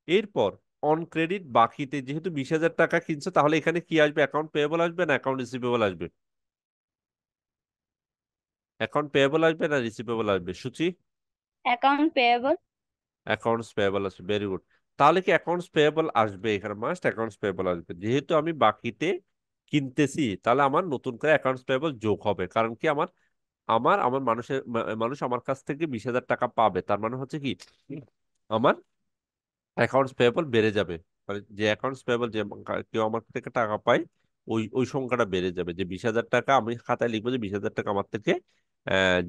এরপর অন ক্রেডিট বাকিতে, যেহেতু 20,000 টাকা কিনছো, তাহলে এখানে কি আসবে, অ্যাকাউন্ট পেয়েবল আসবে না অ্যাকাউন্ট রিসিভেবল আসবে? অ্যাকাউন্ট পেয়েবল আসবে না রিসিভেবল আসবে সূচি? Account payable. অ্যাকাউন্টস পেয়েবল আসবে, ভেরি গুড। তাহলে কি অ্যাকাউন্টস পেয়েবল আসবে, এখানে মাস্ট অ্যাকাউন্টস পেয়েবল আসবে, যেহেতু আমি বাকিতে কিনতেছি, তাহলে আমার নতুন করে অ্যাকাউন্টস পেয়েবল যোগ হবে, কারণ কি আমার আমার আমার মানুষ আমার কাছ থেকে 20,000 টাকা পাবে, তার মানে হচ্ছে কি আমার অ্যাকাউন্টস পেয়েবল বেড়ে যাবে। মানে যে অ্যাকাউন্টস পেয়েবল, যে কেউ আমার থেকে টাকা পায়, ওই ওই সংখ্যাটা বেড়ে যাবে। যে 20,000 টাকা আমি খাতায় লিখবো যে 20,000 টাকা আমার থেকে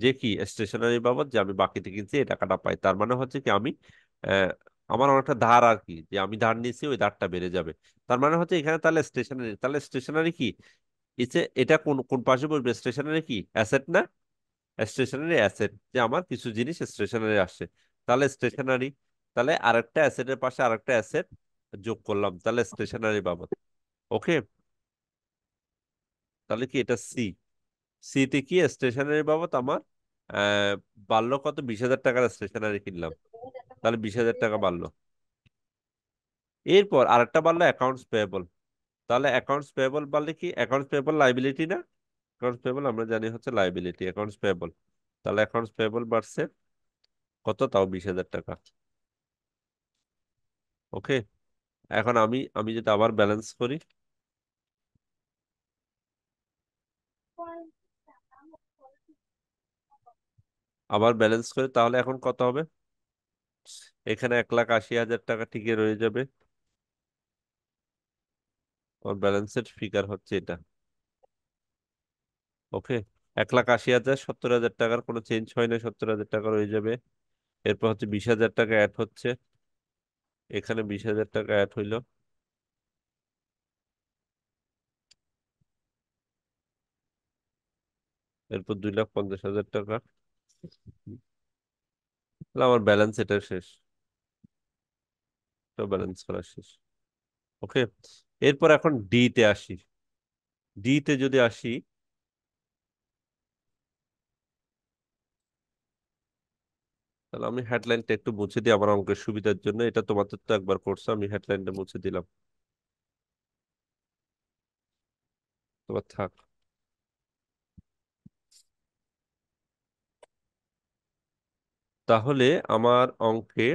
যে কি স্টেশনারি বাবদ যে আমি বাকিতে কিনছি এই টাকাটা পাই, তার মানে হচ্ছে কি আমি আহ, আমার অনেকটা ধার আর কি, যে আমি ধার নিয়েছি ওই ধারটা বেড়ে যাবে। তার মানে হচ্ছে এখানে তাহলে স্টেশনারি কি, এটা কোন কোন পাশে বসবে? স্টেশনারি কি অ্যাসেট না? স্টেশনারি অ্যাসেট, যে আমার কিছু জিনিস স্টেশনারি আসছে, তাহলে স্টেশনারি। তাহলে আরেকটা অ্যাসেটের পাশে আরেকটা অ্যাসেট যোগ করলাম, তাহলে স্টেশনারি বাবদ। ওকে, তাহলে কি এটা সি? সিতে কি স্টেশনারি বাবদ আমার আহ বাড়লো কত? 20,000 টাকার স্টেশনারি কিনলাম, তাহলে 20,000 টাকা বাড়লো। এরপর আরেকটা বাড়লো অ্যাকাউন্টস পেয়েবল, তাহলে অ্যাকাউন্টস পেয়েবল বাড়লে কি? অ্যাকাউন্টস পেয়েবল লাইবিলিটি না? অ্যাকাউন্টস পেয়েবল আমরা জানি হচ্ছে লাইবিলিটি, অ্যাকাউন্টস পেয়েবল। তাহলে অ্যাকাউন্টস পেয়েবল বাড়ছে কত? তাও 20,000 টাকা। ওকে, এখন আমি আমি যদি আবার ব্যালেন্স করি, আবার ব্যালেন্স করি, তাহলে এখন কত হবে? এখানে 1,80,000 টাকা ঠিকই রয়ে যাবে। আমার ব্যালেন্সের ফিগার হচ্ছে এটা। ওকে, 1,80,000, 70,000 টাকার কোনো চেঞ্জ হয় না, 70,000 টাকা রয়ে যাবে। এরপর হচ্ছে 20,000 টাকা অ্যাড হচ্ছে, এখানে 20,000 টাকা অ্যাড হইলো। এরপর 2,50,000 টাকা। তাহলে আমার ব্যালেন্স এটা শেষ, তো ব্যালেন্স করা শেষ। ওকে, এরপর এখন ডি তে আসি। ডি তে যদি আসি, তাহলে আমি হেডলাইনটা একটু মুছে দিই আমার অঙ্কের সুবিধার জন্য, এটা তোমাদের তো একবার করছো, আমি হেডলাইনটা মুছে দিলাম, তোমার থাক। তাহলে আমার অঙ্কে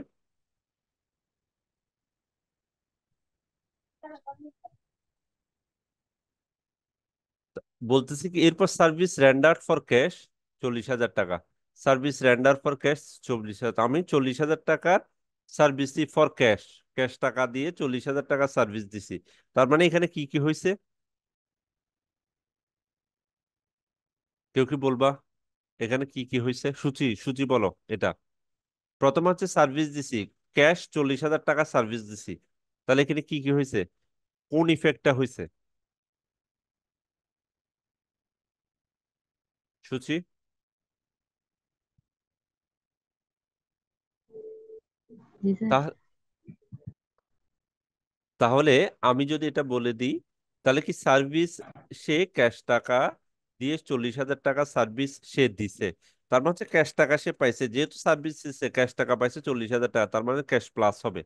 বলতেছি কি, এরপর সার্ভিস রেন্ডার্ড ফর ক্যাশ 40,000 টাকা, সার্ভিস রেন্ডার ফর ক্যাশ 40,000, আমি 40,000 টাকার সার্ভিস ফর ক্যাশ, ক্যাশ টাকা দিয়ে 40,000 টাকা সার্ভিস দিছি। তার মানে এখানে কি কি হয়েছে? কেউ কি বলবা এখানে কি কি হয়েছে? সূচি সূচি বলো এটা। প্রথম হচ্ছে সার্ভিস দিছি, ক্যাশ 40,000 টাকা সার্ভিস দিছি, তাহলে এখানে কি কি হয়েছে? কোন ইফেক্টটা হয়েছে? সূচি। জি স্যার। তাহলে আমি যদি এটা বলে দিই, তাহলে কি সার্ভিস, সে ক্যাশ টাকা দিয়ে 40,000 টাকা সার্ভিস সে দিছে, তার মানে হচ্ছে ক্যাশ টাকা সে পাইছে, যেহেতু সার্ভিস দিছে ক্যাশ টাকা পাইছে 40,000 টাকা, তার মানে ক্যাশ প্লাস হবে।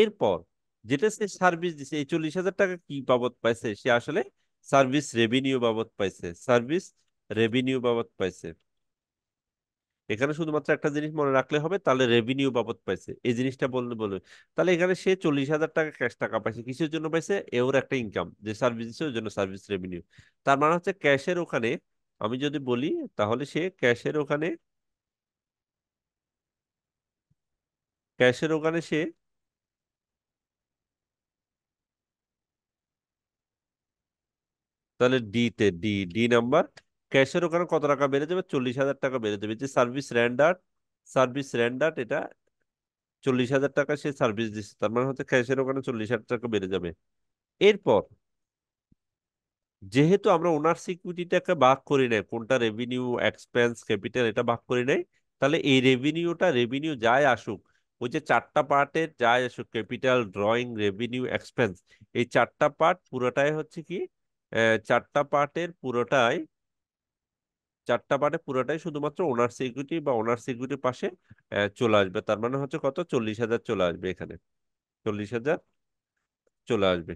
এরপর যেটা সে সার্ভিস দিছে, এই 40,000 টাকা কি বাবদ পাইছে? সে আসলে সার্ভিস রেভিনিউ বাবদ পাইছে, সার্ভিস রেভিনিউ বাবদ পাইছে। এখানে শুধুমাত্র একটা জিনিস মনে রাখলে হবে, তাহলে রেভিনিউ বাবদ পাইছে এই জিনিসটা বললে বলবে। তাহলে এখানে সে 40,000 টাকা ক্যাশ টাকা পাইছে, কিসের জন্য পাইছে? ওর একটা ইনকাম, যে সার্ভিস দিচ্ছে ওর জন্য সার্ভিস রেভিনিউ। তার মানে হচ্ছে ক্যাশের ওখানে আমি যদি বলি, তাহলে সে ক্যাশের ওখানে সে তাহলে ডি নাম্বার, ক্যাশের ওখানে কত টাকা বেড়ে যাবে? 40,000 টাকা বেড়ে যাবে, যে সার্ভিস রেন্ডার এটা 40,000 টাকা সে সার্ভিস দিচ্ছে, তার মানে হচ্ছে ক্যাশের ওখানে 40,000 টাকা বেড়ে যাবে। এরপর যেহেতু আমরা ওনার সিকিউরিটিটাকে ভাগ করি নাই, কোনটা রেভিনিউ এক্সপেন্স ক্যাপিটাল এটা ভাগ করি নাই, তাহলে এই রেভিনিউ যায় আসুক, ওই যে চারটা পার্টের যায় আসুক, ক্যাপিটাল, ড্রয়িং, রেভিনিউ, এক্সপেন্স, এই চারটা পার্ট পুরোটাই হচ্ছে কি চারটা পার্টের পুরোটাই শুধুমাত্র ওনার সিকিউরিটি বা ওনার সিকিউরিটির পাশে চলে আসবে, তার মানে হচ্ছে কত? 40,000 চলে আসবে এখানে, 40,000 চলে আসবে।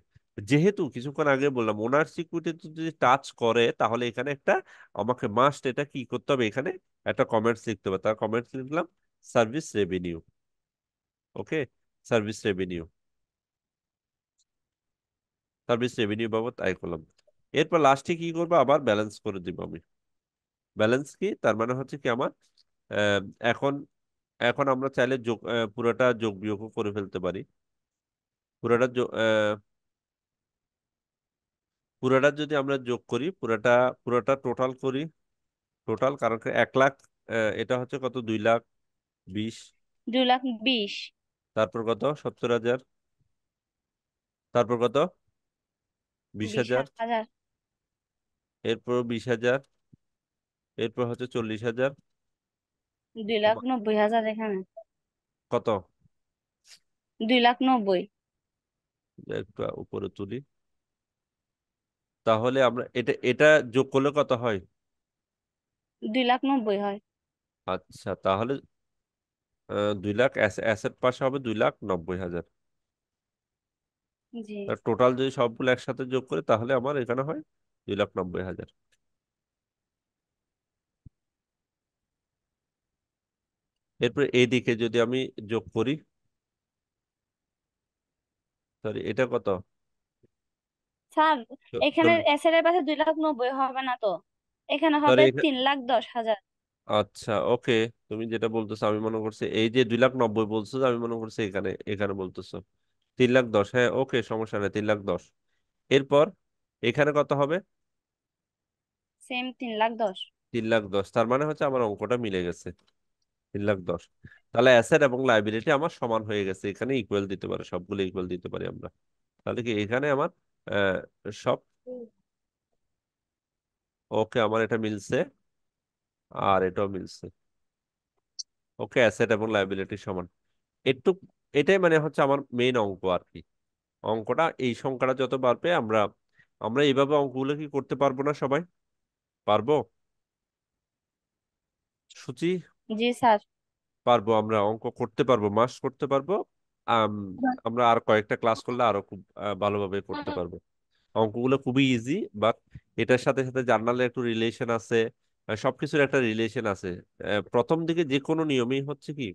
যেহেতু কিছুক্ষণ আগে বললাম ওনার সিকিউরিটি যদি টাচ করে, তাহলে এখানে একটা আমাকে মাস্ট এটা কি করতে হবে? এখানে একটা কমেন্টস লিখতে হবে, তার কমেন্টস লিখলাম সার্ভিস রেভিনিউ। ওকে, সার্ভিস রেভিনিউ, সার্ভিস রেভিনিউ বাবদ আয় করলাম। এরপর লাস্টে কি করবো? আবার ব্যালেন্স করে দিব আমি, ব্যালেন্স কি তার মানে হচ্ছে কি আমার আহ, এখন এখন আমরা চাইলে যোগ পুরোটা যোগ বিয়োগও করে ফেলতে পারি। পুরোটা পুরোটা যদি আমরা যোগ করি, পুরোটা টোটাল করি, টোটাল কারণ কি 1 লাখ, এটা হচ্ছে কত, 2,20,000। 2,20,000। তারপর কত, 70,000। তারপর কত, বিশ বিশ হাজার হাজার এরপর 20,000। এরপর হচ্ছে 40,000। 2,90,000 এখানে। কত, 2,90,000। একটু উপরে তুলি। তাহলে আমরা এটা এটা যোগ করলে কত হয়? 2,90,000 হয়। আচ্ছা, তাহলে 2 লাখ, অ্যাসেট পাশে হবে 2,90,000। জি। টোটাল যদি সবগুলো একসাথে যোগ করি তাহলে আমার এখানে হয় 2,90,000। এরপর এইদিকে যদি আমি যোগ করি, সরি এটা কত, স্যার, এখানে এসের এর পাশে 2,90,000 হবে না তো, এখানে সরি হবে 3,10,000। আচ্ছা ওকে, তুমি যেটা বলতেছো আমি মনে করছি এই যে 2,90,000 বলছো, আমি মনে করছি এখানে এখানে বলতেছো 3,10,000। হ্যাঁ ওকে, সমস্যা নেই, 3,10,000। এরপর এখানে কত হবে? সেম 3,10,000। 3,10,000, তার মানে হচ্ছে আমার অঙ্কটা মিলে গেছে, 3,10,000। তাহলে অ্যাসেট এবং লাইবিলিটি আমার সমান হয়ে গেছে, এখানে ইকুয়াল দিতে পারে, সবগুলো ইকুয়াল দিতে পারি আমরা। তাহলে কি এখানে আমার আহ, সব ওকে, আমার এটা মিলছে আর এটাও মিলছে। ওকে, অ্যাসেট এবং লাইবিলিটি সমান। একটু এটাই মানে হচ্ছে আমার মেইন অঙ্ক আর কি। অঙ্কটা এই সংখ্যাটা যত বাড়বে আমরা আমরা এইভাবে অঙ্কগুলো কি করতে পারবো না সবাই? পারবো সুচি? জি স্যার। পারবো, আমরা অঙ্ক করতে পারবো, মাস করতে পারবো। আম, আমরা আর কয়েকটা ক্লাস করলে আরো খুব ভালোভাবে করতে পারবো। অঙ্কগুলো খুবই ইজি, বাট এটার সাথে সাথে জার্নালের একটু রিলেশন আছে, সবকিছুর একটা রিলেশন আছে। প্রথম দিকে যে কোনো নিয়মেই হচ্ছে কি